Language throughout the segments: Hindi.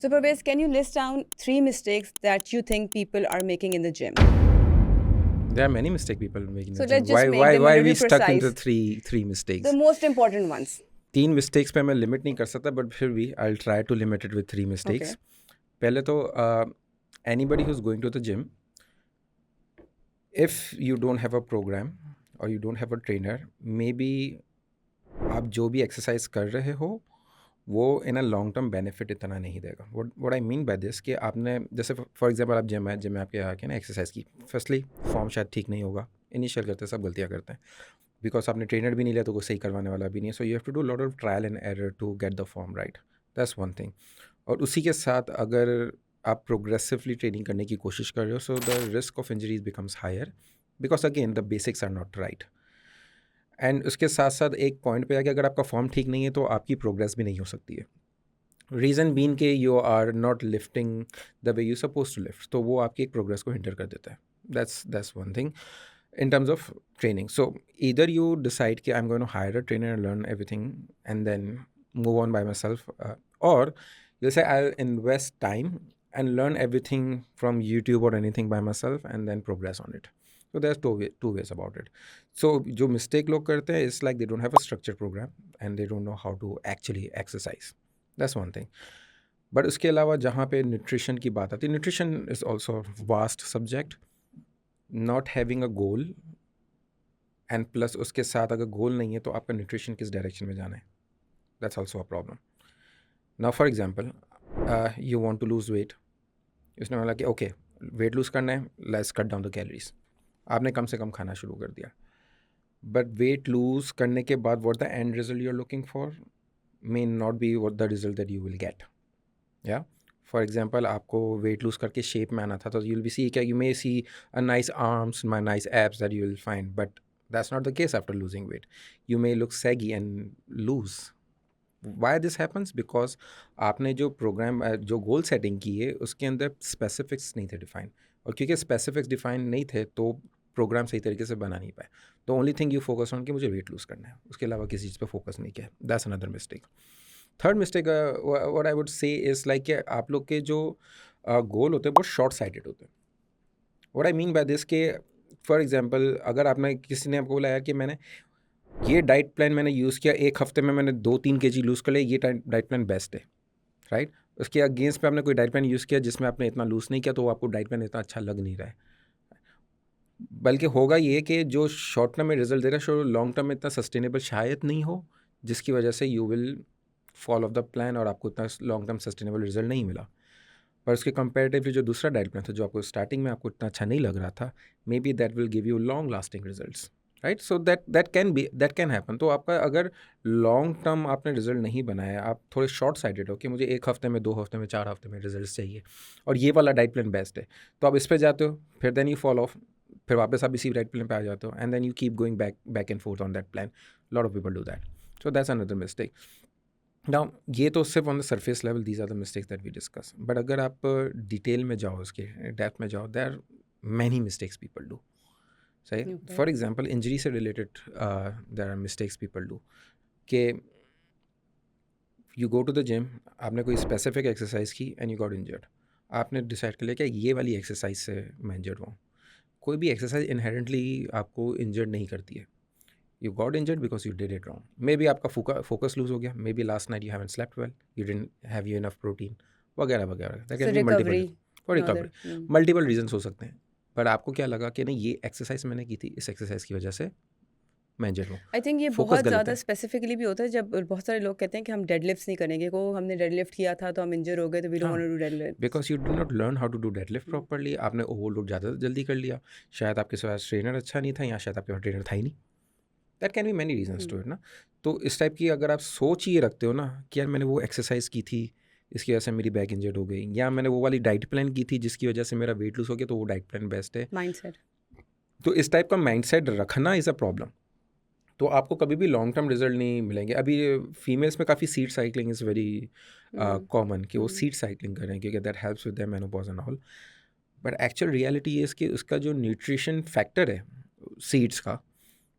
So, Parvez, can you list down 3 mistakes that you think people are making in the gym? There are many mistakes people make in So, the gym. let's just make them a Why are we little stuck into precise. three The mistakes? most important ones. 3 mistakes पे मैं लिमिट नहीं कर सकता, बट फिर भी I try to limit it with 3 mistakes. Okay. पहले तो anybody who's going to the gym, if you don't have a program or you don't have a trainer, maybe आप जो भी एक्सरसाइज कर रहे हो वो इन अ लॉन्ग टर्म बेनिफिट इतना नहीं देगा. What I mean by this कि आपने जैसे फॉर एग्जांपल आप जिम में आपके आके ना एक्सरसाइज की, फर्स्टली फॉर्म शायद ठीक नहीं होगा, इनिशियल करते सब गलतियाँ करते हैं, बिकॉज आपने ट्रेनर भी नहीं लिया तो कोई सही करवाने वाला भी नहीं है. So you have to do lot of trial and error to get the form right. That's one thing. और उसी के साथ अगर आप प्रोग्रेसिवली ट्रेनिंग करने की कोशिश कर रहे हो, so the risk of injuries becomes higher because again the basics are not right. And उसके साथ साथ एक पॉइंट पे आके अगर आपका फॉर्म ठीक नहीं है तो आपकी प्रोग्रेस भी नहीं हो सकती है. रीज़न बीन के you are not lifting the way you suppose to lift, तो वो आपकी एक प्रोग्रेस को हिंडर कर देता है. That's one thing in terms of training. So either you decide कि I'm going to hire a trainer and learn everything and then move on by myself, or you'll say I'll invest time and learn everything from YouTube or anything by myself and then progress on it. So there's two ways about it. So जो mistake लोग करते हैं is like they don't have a structured program and they don't know how to actually exercise. That's one thing. But उसके अलावा जहाँ पे nutrition की बात आती है, nutrition is also a vast subject. Not having a goal and plus उसके साथ अगर गोल नहीं है तो आपका न्यूट्रिशन किस डायरेक्शन में जाना है, that's also a problem. Now for example you want to lose weight. उसने बोला कि ओके वेट लूज़ करना है, let's cut down the calories. आपने कम से कम खाना शुरू कर दिया, बट वेट लूज़ करने के बाद what the end result you are looking for may not be what the result that you will get. या फॉर एग्जाम्पल आपको वेट लूज़ करके शेप में आना था, तो यू विल बी सी क्या, you may see a nice arms, my nice abs that you will find, but that's not the case after losing weight. You may look saggy and loose. Why this happens? Because आपने जो प्रोग्राम जो गोल सेटिंग की है उसके अंदर स्पेसिफिक्स नहीं थे डिफाइन, और क्योंकि स्पेसिफिक्स डिफाइन नहीं थे तो प्रोग्राम सही तरीके से बना नहीं पाए. The only thing you focus on कि मुझे वेट लूज़ करना है, उसके अलावा किसी चीज़ पे फोकस नहीं किया. That's another mistake. Third mistake what I would say is like कि आप लोग के जो गोल होते हैं बहुत शॉर्ट साइटेड होते हैं. What I mean by this के फॉर एग्जांपल अगर आपने किसी ने आपको बोला यार कि मैंने ये डाइट प्लान मैंने यूज़ किया, 1 हफ्ते में मैंने 2-3 kg लूज़ कर लिया, ये डाइट प्लान बेस्ट है राइट. उसके अगेंस्ट पे आपने कोई डाइट प्लान यूज़ किया जिसमें आपने इतना लूज़ नहीं किया, तो वो आपको डाइट प्लान इतना अच्छा लग नहीं रहा है. बल्कि होगा ये कि जो शॉर्ट टर्म में रिजल्ट दे रहा है लॉन्ग टर्म में इतना सस्टेनेबल शायद नहीं हो, जिसकी वजह से you will fall of the plan और आपको इतना लॉन्ग टर्म सस्टेनेबल रिजल्ट नहीं मिला. पर उसके कंपेरेटिवली जो दूसरा डाइट प्लान था जो आपको स्टार्टिंग में आपको इतना अच्छा नहीं लग रहा था, may be that will give you long lasting results right. So that can happen. तो आपका अगर लॉन्ग टर्म आपने रिजल्ट नहीं बनाया, आप थोड़े शॉर्ट साइडेड हो कि मुझे 1 हफ्ते में, 2 हफ्ते में, 4 हफ्ते में रिजल्ट चाहिए और ये वाला डाइट प्लान बेस्ट है, तो आप इस पर जाते हो, फिर देन यू फॉल ऑफ, फिर वापस आप इसी डाइट प्लान पे आ जाते हो and then you keep going back and forth on that plan. Lot of people do that. So that's another mistake. Now ये तो सिर्फ on the surface level these are the mistakes that we discuss, but अगर आप डिटेल में जाओ, उसके डेप्थ में जाओ, there are many mistakes people do. सही. Okay. फॉर एग्जांपल इंजरी से related there are mistakes people do कि you go to the gym, आपने कोई स्पेसिफिक एक्सरसाइज की एंड यू गॉट इंजर्ड. आपने डिसाइड कर लिया कि ये वाली एक्सरसाइज से मैं इंजर्ड हुआ. कोई भी एक्सरसाइज इनहेरेंटली आपको इंजर्ड नहीं करती है. You got injured because you did it wrong. Maybe आपका focus lose हो गया. Maybe last night you haven't slept well. You didn't have enough protein. वगैरह वगैरह. There So, can be multiple recovery. for No, recovery. Multiple reasons हो सकते हैं. पर आपको क्या लगा कि नहीं ये एक्सरसाइज मैंने की थी, इस एक्सरसाइज की वजह से मैं इंजर्ड हूँ. आई थिंक ये फोकस बहुत गलत ज़्यादा है. स्पेसिफिकली भी होता है जब बहुत सारे लोग कहते हैं कि हम डेडलिफ्ट्स नहीं करेंगे, को हमने डेडलिफ्ट किया था तो हम इंजर हो गए, तो we don't want to do deadlift. Because you did not learn how to do deadlift properly. आपने ओवरलोड ज़्यादा जल्दी कर लिया. शायद आपके पास ट्रेनर अच्छा नहीं था, या शायद आपके पास ट्रेनर था ही नहीं. That can be many reasons to it ना. तो इस टाइप की अगर आप सोच ये रखते हो ना कि यार मैंने वो एक्सरसाइज की थी, इसकी वजह से मेरी बैक इंजर्ड हो गई, या मैंने वो वाली डाइट प्लान की थी जिसकी वजह से मेरा वेट लूज हो गया, तो वो डाइट प्लान बेस्ट है. माइंडसेट. तो इस टाइप का माइंडसेट रखना इज़ अ प्रॉब्लम. तो आपको कभी भी लॉन्ग टर्म रिजल्ट नहीं मिलेंगे. अभी फीमेल्स में काफ़ी seed cycling is very common कि वो सीड साइकिलिंग करें क्योंकि that helps with their menopause and all. But actual reality ये इसकी उसका जो न्यूट्रिशन फैक्टर है सीड्स का,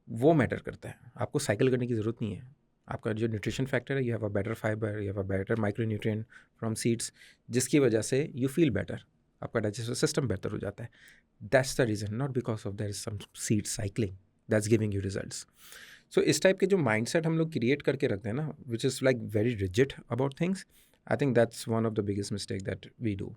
वो मैटर करता है. आपको साइकिल करने की ज़रूरत नहीं है. आपका जो न्यूट्रिशन फैक्टर है, you have a better fibre, you have a better micronutrient from seeds, जिसकी वजह से यू फील बेटर, आपका डाइजेस्टिव सिस्टम बेहतर हो जाता है. That's the reason, not because of there is some seed cycling that's giving you results. So इस टाइप के जो माइंडसेट हम लोग क्रिएट करके रखते हैं ना, which is like very rigid about things, I think that's one of the biggest mistake that we do.